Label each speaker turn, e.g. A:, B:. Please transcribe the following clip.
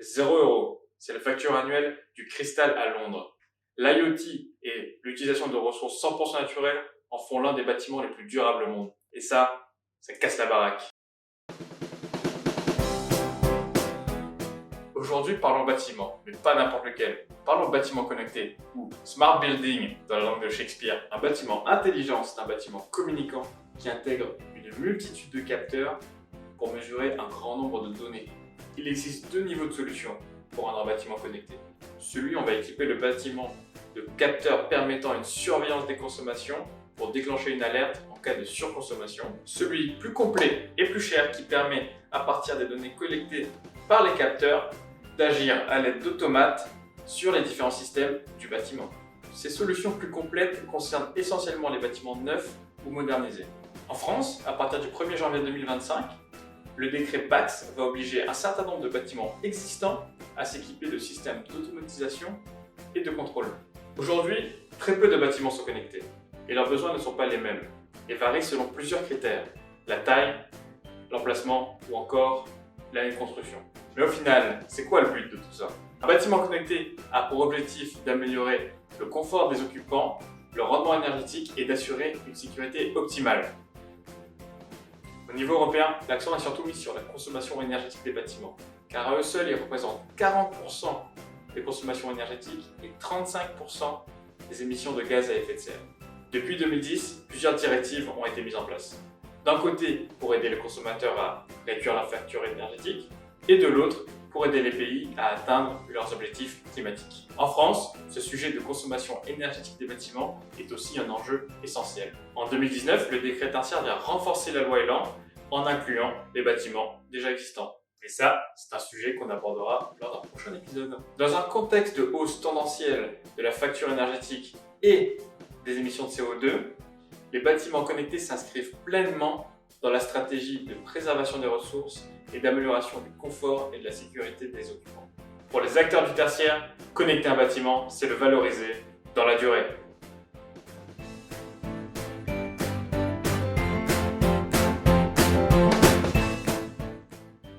A: 0 €, c'est la facture annuelle du cristal à Londres. L'IoT et l'utilisation de ressources 100% naturelles en font l'un des bâtiments les plus durables au monde. Et ça casse la baraque. Aujourd'hui, parlons bâtiment, mais pas n'importe lequel. Parlons bâtiment connecté, ou smart building dans la langue de Shakespeare. Un bâtiment intelligent, c'est un bâtiment communicant qui intègre une multitude de capteurs pour mesurer un grand nombre de données. Il existe deux niveaux de solutions pour rendre un bâtiment connecté. Celui où on va équiper le bâtiment de capteurs permettant une surveillance des consommations pour déclencher une alerte en cas de surconsommation. Celui plus complet et plus cher qui permet, à partir des données collectées par les capteurs, d'agir à l'aide d'automates sur les différents systèmes du bâtiment. Ces solutions plus complètes concernent essentiellement les bâtiments neufs ou modernisés. En France, à partir du 1er janvier 2025, le décret PACS va obliger un certain nombre de bâtiments existants à s'équiper de systèmes d'automatisation et de contrôle. Aujourd'hui, très peu de bâtiments sont connectés et leurs besoins ne sont pas les mêmes et varient selon plusieurs critères: la taille, l'emplacement ou encore l'année de construction. Mais au final, c'est quoi le but de tout ça? Un bâtiment connecté a pour objectif d'améliorer le confort des occupants, le rendement énergétique et d'assurer une sécurité optimale. Au niveau européen, l'accent est surtout mis sur la consommation énergétique des bâtiments, car à eux seuls, ils représentent 40% des consommations énergétiques et 35% des émissions de gaz à effet de serre. Depuis 2010, plusieurs directives ont été mises en place. D'un côté, pour aider les consommateurs à réduire leur facture énergétique, et de l'autre, pour aider les pays à atteindre leurs objectifs climatiques. En France, ce sujet de consommation énergétique des bâtiments est aussi un enjeu essentiel. En 2019, le décret tertiaire vient renforcer la loi Elan en incluant les bâtiments déjà existants. Et ça, c'est un sujet qu'on abordera lors d'un prochain épisode. Dans un contexte de hausse tendancielle de la facture énergétique et des émissions de CO2, les bâtiments connectés s'inscrivent pleinement dans la stratégie de préservation des ressources et d'amélioration du confort et de la sécurité des occupants. Pour les acteurs du tertiaire, connecter un bâtiment, c'est le valoriser dans la durée.